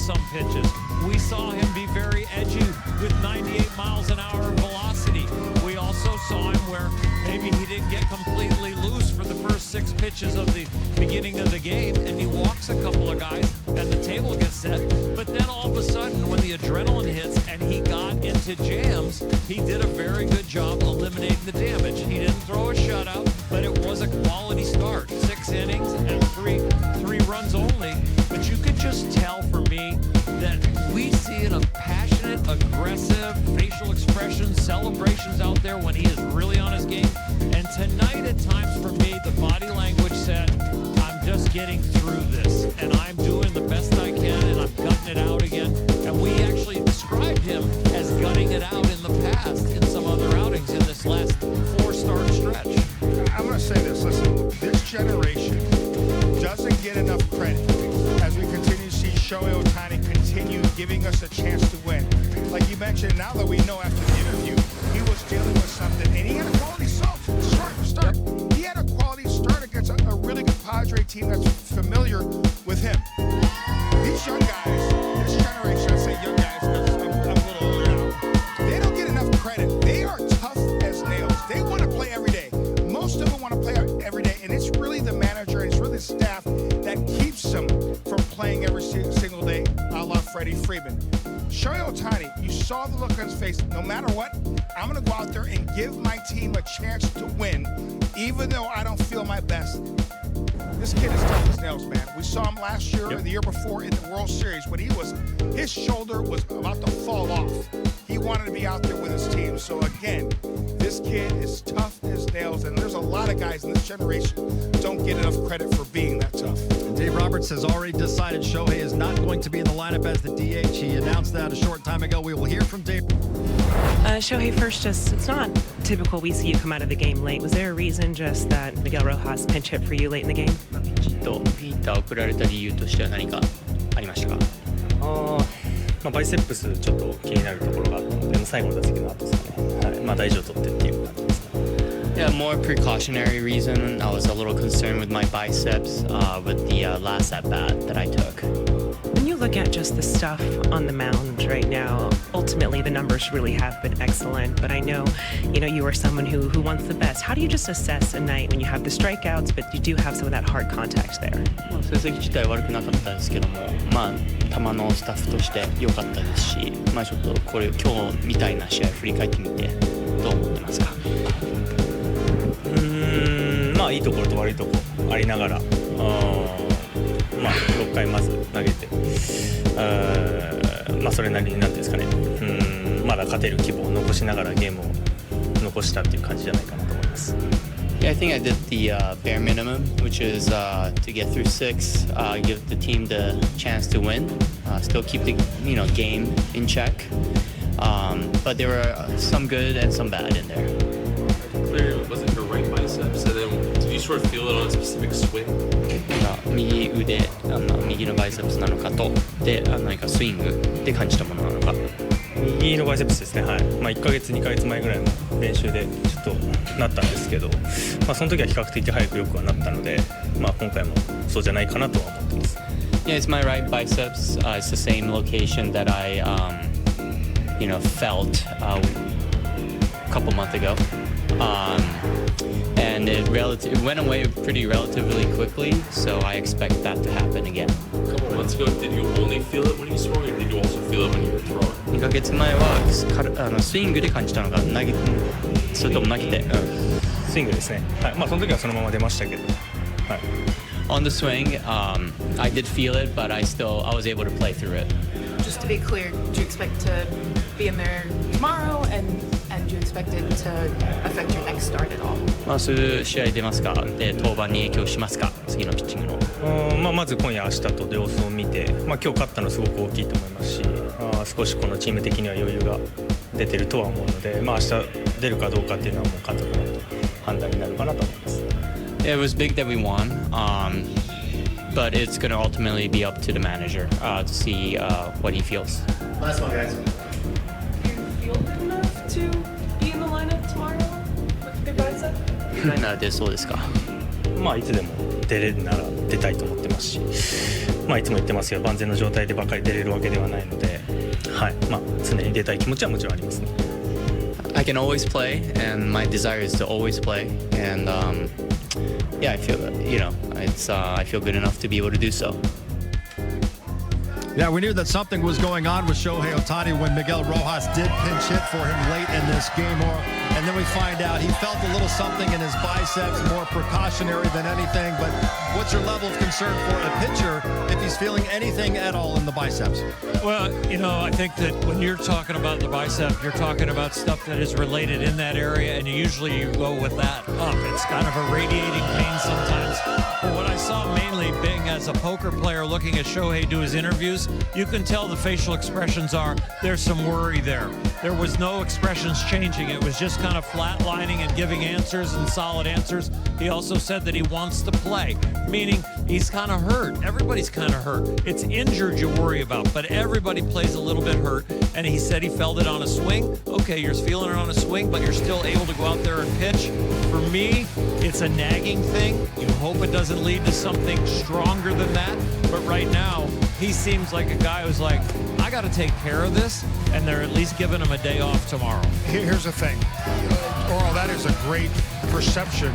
some pitches. We saw him be very edgy with 98 miles an hour velocity. We also saw him where maybe he didn't get completely loose for the first 6 pitches of the beginning of the game, and he walks a couple of guys, and the table gets set. But then all of a sudden, when the adrenaline hits and he got into jams, he did a very good job eliminating the damage. He didn't throw a shutout, but it was a quality start. 6 innings and three runs only. But you could just tell for me that we see a passionate, aggressive facial expressions, celebrations out there when he is really on his game. And tonight at times for me, the body language said, I'm just getting through this and I'm doing the best I can and I'm gutting it out again. And we actually described him as gutting it out in the past in some other outings in this last 4-start stretch. I'm going to say this, listen, this generation doesn't get enough credit as we continue to see Shohei Ohtani continue giving us a chance to win. Like you mentioned, now that we know after the interview, he was dealing with something, and he had a quality start. He had a quality start against a really good Padre team that's familiar with him. These young guys, this generation, I say young guys because I'm a little older now, they don't get enough credit. They are tough as nails. They want to play every day. Most of them want to play every day, and it's really the manager and it's really the staff that keeps them from playing every single day, a la Freddie Freeman. Shohei Ohtani, you saw the look on his face. No matter what, I'm going to go out there and give my team a chance to win, even though I don't feel my best. This kid is tough as nails, man. We saw him last year or the year before in the World Series when his shoulder was about to fall off. He wanted to be out there with his team. So again, this kid is tough as nails, and there's a lot of guys in this generation don't get enough credit for being that tough. Dave Roberts has already decided Shohei is not going to be in the lineup as the DH. He announced that a short time ago. We will hear from Dave. Shohei, first, it's not typical we see you come out of the game late. Was there a reason just that Miguel Rojas pinch hit for you late in the game? きちっとヒーターを送られた理由としては何かありましたか？バイセップスちょっと気になるところがあったので、最後の打席の後ですかね。大事を取ってっていう感じですかね。Yeah, more precautionary reason. I was a little concerned with my biceps with the last at bat that I took. When you look at just the stuff on the mound right now, ultimately the numbers really have been excellent. But I know, you are someone who wants the best. How do you just assess a night when you have the strikeouts, but you do have some of that hard contact there? 成績自体悪くなかったですけども、球のスタッフとして良かったですし、ちょっとこれ今日みたいな試合振り返ってみてどう思ってますか？いいところと悪いところありながら、6回まず投げて、それなりになんていうんですかね、まだ勝てる希望を残しながらゲームを残したっていう感じじゃないかなと思います。Yeah, I think I did the bare minimum, which is to get through 6, give the team the chance to win, still keep the game in check. But there were some good and some bad in there. Was it your right biceps? And then did you sort of feel it on a specific swing? 右腕、右のバイセプスなのかと、で、何かスイングで感じたものなのか。右のバイセプスですね。はい。1ヶ月2ヶ月前ぐらいの練習でちょっとなったんですけど、その時は比較的早くよくはなったので、今回もそうじゃないかなとは思ってます。Yeah, it's my right biceps. It's the same location that I, felt a couple months ago. And it went away pretty relatively quickly, so I expect that to happen again. A couple months ago, did you only feel it when you swung, or did you also feel it when you were throwing? 2ヶ月前はスイングで感じたのか、それとも投げて、スイングですね。はい。その時はそのまま出ましたけど。はい。On the swing, I did feel it, but I was able to play through it. Just to be clear, do you expect to be in there tomorrow, and do you expect it to affect your next start at all? そういう試合出ますか？で、登板に影響しますか？次のピッチングの。まず今夜明日と様子を見て、今日勝ったのすごく大きいと思いますし、少しこのチーム的には余裕が出てるとは思うので、明日出るかどうかっていうのはもう監督の判断になるかなと思います。It was big that we won, but it's going to ultimately be up to the manager to see what he feels. Last one, guys. Do you feel good enough to be in the lineup tomorrow with your bicep? ぐらいなら出そうですか？いつでも出れるなら出たいと思ってますし、いつも言ってますよ、万全の状態でばかり出れるわけではないので、常に出たい気持ちはもちろんありますね。I can always play, and my desire is to always play. And I feel that I feel good enough to be able to do so. Yeah, we knew that something was going on with Shohei Ohtani when Miguel Rojas did pinch hit for him late in this game. And then we find out he felt a little something in his biceps, more precautionary than anything. But what's your level of concern for a pitcher if he's feeling anything at all in the biceps? Well, I think that when you're talking about the bicep, you're talking about stuff that is related in that area, and usually you go with that up. It's kind of a radiating pain sometimes. But what I saw mainly being as a poker player looking at Shohei do his interviews, you can tell the facial expressions are, there's some worry there. There was no expressions changing. It was just kind of flatlining and giving answers and solid answers. He also said that he wants to play, meaning he's kind of hurt. Everybody's kind of hurt. It's injured you worry about, but everybody plays a little bit hurt. And he said he felt it on a swing. Okay, you're feeling it on a swing, but you're still able to go out there and pitch. For me, it's a nagging thing. You hope it doesn't lead to something stronger than that. But right now, he seems like a guy who's like, I got to take care of this, and they're at least giving him a day off tomorrow. Here's the thing. Oral, that is a great perception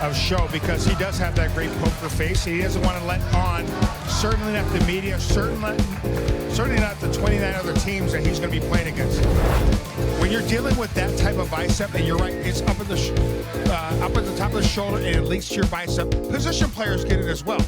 of Show because he does have that great poker face. He doesn't want to let on, certainly not the media, certainly not the 29 other teams that he's going to be playing against. When you're dealing with that type of bicep, and you're right, it's up at the top of the shoulder and it leads to your bicep. Position players get it as well.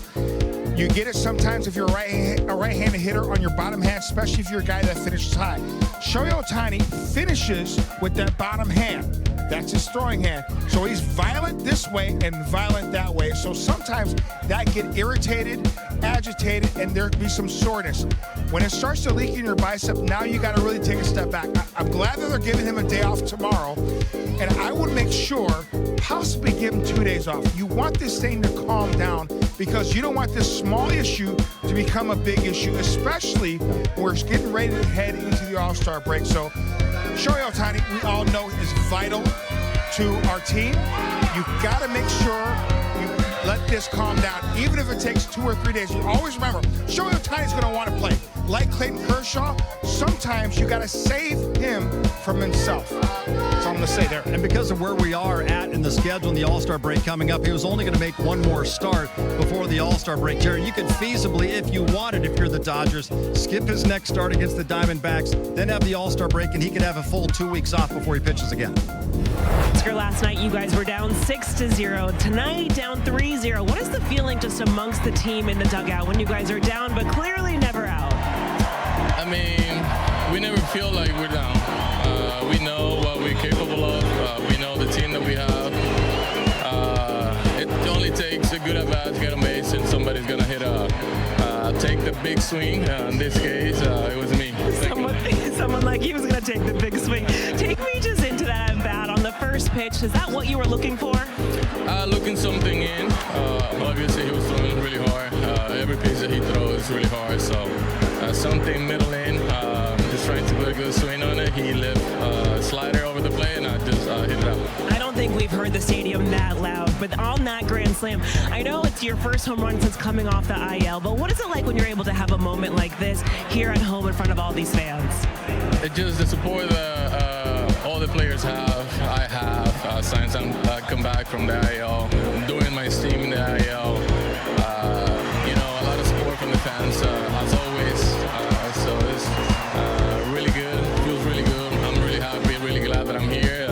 You get it sometimes if you're a right-handed hitter on your bottom hand, especially if you're a guy that finishes high. Shohei Ohtani finishes with that bottom hand. That's his throwing hand. So he's violent this way and violent that way. So sometimes that get irritated, agitated, and there can be some soreness. When it starts to leak in your bicep, now you got to really take a step back. I'm glad that they're giving him a day off tomorrow. And I would make sure, possibly give him 2 days off. You want this thing to calm down because you don't want this small issue to become a big issue, especially when we're getting ready to head into the All-Star break. So Shohei Ohtani, we all know, is vital to our team. You've got to make sure you let this calm down. Even if it takes 2 or 3 days, you always remember, Shohei Ohtani's going to want to play. Like Clayton Kershaw, sometimes you got to save him from himself. That's all I'm going to say there. And because of where we are at in the schedule and the All-Star break coming up, he was only going to make one more start before the All-Star break. Jerry, you could feasibly, if you wanted, if you're the Dodgers, skip his next start against the Diamondbacks, then have the All-Star break, and he could have a full 2 weeks off before he pitches again. Last night, you guys were down 6-0. Tonight, down 3-0. What is the feeling just amongst the team in the dugout when you guys are down, but clearly never out? I mean, we never feel like we're down. We know what we're capable of. We know the team that we have. It only takes a good at-bat to get on base, and somebody's going to take the big swing. In this case, it was me. Someone like you was going to take the big swing. Take me just into that at-bat on the first pitch. Is that what you were looking for? Looking something in. Obviously, he was throwing really hard. Every pitch that he throws is really hard. So something middle in. Just trying to put a good swing on it. He left a slider over the plate, and I just hit it out. I don't think we've heard the stadium that loud, but on that grand slam, I know it's your first home run since coming off the IL, but what is it like when you're able to have a moment like this here at home in front of all these fans? It's just the support that all the players have. I have since I come back from the IL, doing my steam in the IL. A lot of support from the fans, as always. So it's really good. Feels really good. I'm really happy, really glad that I'm here,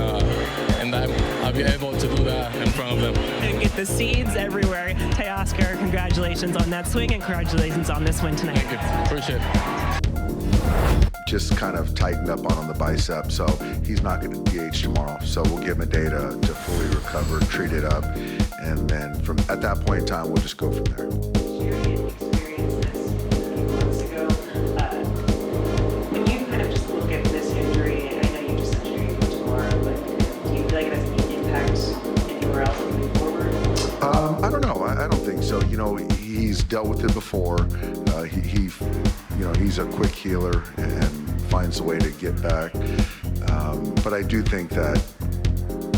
and that I'll be able to do that in front of them. And get the seeds everywhere. Teoscar, congratulations on that swing, and congratulations on this win tonight. Thank you. Appreciate it. Just kind of tightened up on the bicep, so he's not going to DH tomorrow. So we'll give him a day to fully recover, treat it up, and then at that point in time, we'll just go from there. When you kind of just look at this injury, I know you just said you're going to tomorrow, but do you feel like it has any impact anywhere else moving forward? I don't know. I don't think so. He's dealt with it before. He's a quick healer and finds a way to get back. But I do think that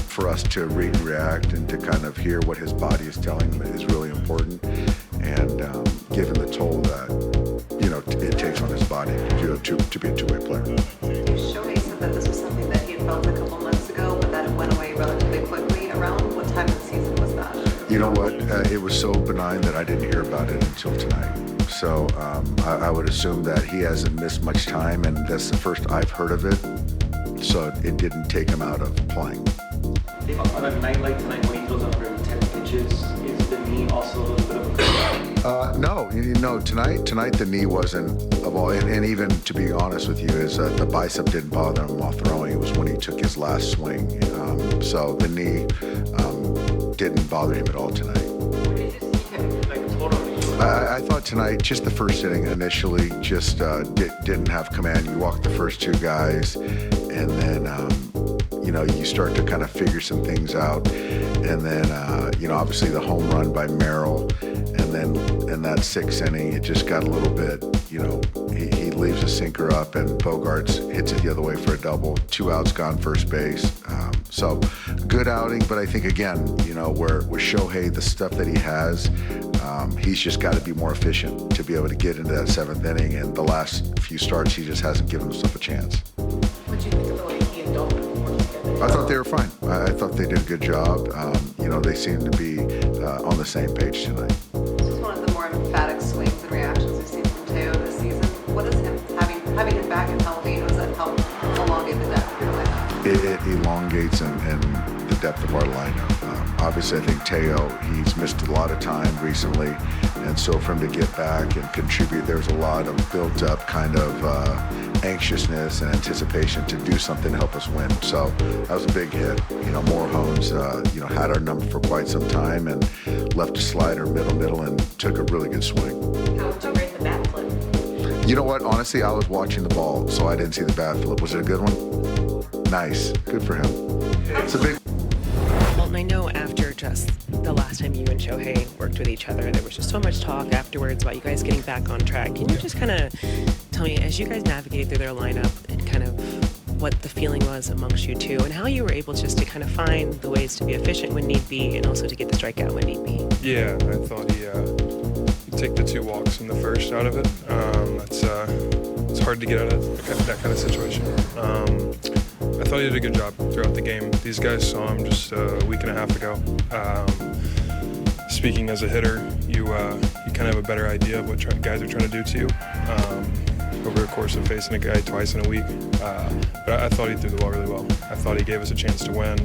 for us to read and react and to kind of hear what his body is telling him is really important. And given the toll that to be a two-way player. Shohei said that this was something that he had felt a couple months ago, but that it went away relatively quickly. Around what time of the season was that? You know what? It was so benign that I didn't hear about it until tonight. So I would assume that he hasn't missed much time, and that's the first I've heard of it. So it didn't take him out of playing. On a night like tonight when he throws 110 pitches, is the knee also a little bit of a concern? No, tonight the knee wasn't of all, and even to be honest with you, is the bicep didn't bother him while throwing. It was when he took his last swing. So the knee didn't bother him at all tonight. I thought tonight, just the first inning initially, just didn't have command. You walk the first two guys, and then you start to kind of figure some things out, and then obviously the home run by Merrill, and then in that sixth inning, it just got a little bit, he leaves a sinker up, and Bogarts hits it the other way for a double. 2 outs gone, first base. So good outing, but I think again, where with Shohei, the stuff that he has, he's just got to be more efficient to be able to get into that seventh inning. And the last few starts, he just hasn't given himself a chance. What do you think of the way he and Dalton worked together? I thought they were fine. I thought they did a good job. They seemed to be on the same page tonight. This was one of the more emphatic swings and reactions we've seen from Teo this season. What does him having him back and healthy, how does that help elongate the depth of your lineup? It elongates and the depth of our lineup. Obviously, I think Teo, he's missed a lot of time recently, and so for him to get back and contribute, there's a lot of built-up kind of anxiousness and anticipation to do something to help us win. So that was a big hit. Morehomes, had our number for quite some time and left a slider middle and took a really good swing. How would you rate the bat flip? You know what? Honestly, I was watching the ball, so I didn't see the bat flip. Was it a good one? Nice. Good for him. It's a big... Well, I know after just the last time you and Shohei worked with each other, there was just so much talk afterwards about you guys getting back on track. Can you just kind of tell me, as you guys navigated through their lineup, and kind of what the feeling was amongst you two, and how you were able just to kind of find the ways to be efficient when need be, and also to get the strikeout when need be? Yeah, I thought he'd take the 2 walks in the first out of it. It's hard to get out of that kind of situation. I thought he did a good job throughout the game. These guys saw him just a week and a half ago. Speaking as a hitter, you kind of have a better idea of what guys are trying to do to you over the course of facing a guy twice in a week. But I thought he threw the ball really well. I thought he gave us a chance to win.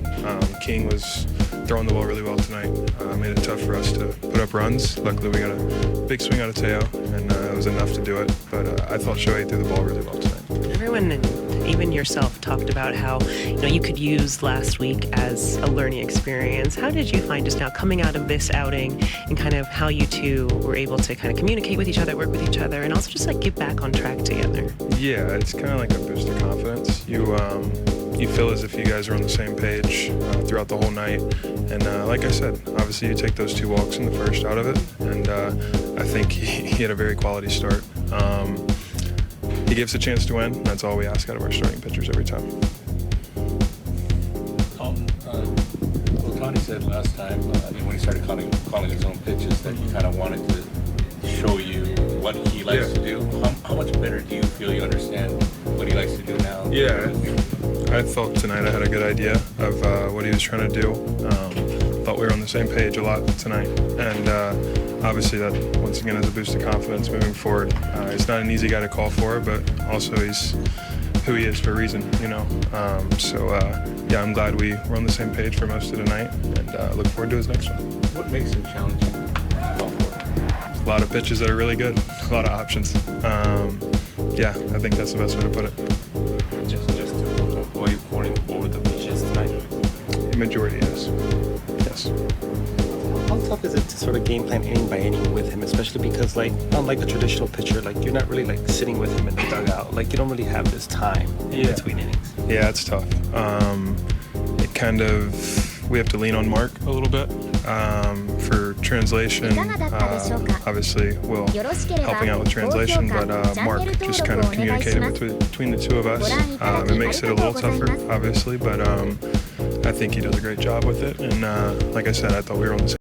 King was throwing the ball really well tonight. Made it tough for us to put up runs. Luckily, we got a big swing out of Teo, and it was enough to do it. But I thought Shohei threw the ball really well tonight. Everyone, and even yourself, talked about how you could use last week as a learning experience. How did you find just now coming out of this outing, and kind of how you two were able to kind of communicate with each other, work with each other, and also just get back on track together? Yeah, it's kind of like a boost of confidence. You feel as if you guys are on the same page throughout the whole night. And like I said, obviously you take those 2 walks in the first out of it, and I think he had a very quality start. He gave us a chance to win. That's all we ask out of our starting pitchers every time. Tony said last time when he started calling his own pitches that he kind of wanted to show you what he likes to do. How much better do you feel you understand what he likes to do now? Yeah, I felt tonight I had a good idea of what he was trying to do. Thought we were on the same page a lot tonight, and obviously that once again is a boost of confidence moving forward. He's not an easy guy to call for, but also he's who he is for a reason, Yeah, I'm glad we were on the same page for most of the night, and look forward to his next one. What makes him challenging to call for? A lot of pitches that are really good, a lot of options. Yeah, I think that's the best way to put it. Just to avoid pouring over the pitches tonight? The majority is, yes. How tough is it to sort of game plan inning by inning with him, especially because, unlike a traditional pitcher, you're not really, sitting with him in the dugout. You don't really have this time in between innings. Yeah, it's tough. We have to lean on Mark a little bit for translation. Obviously, Will helping out with translation, but Mark just kind of communicating between the 2 of us. It makes it a little tougher, obviously, but I think he does a great job with it. And like I said, I thought we were on the same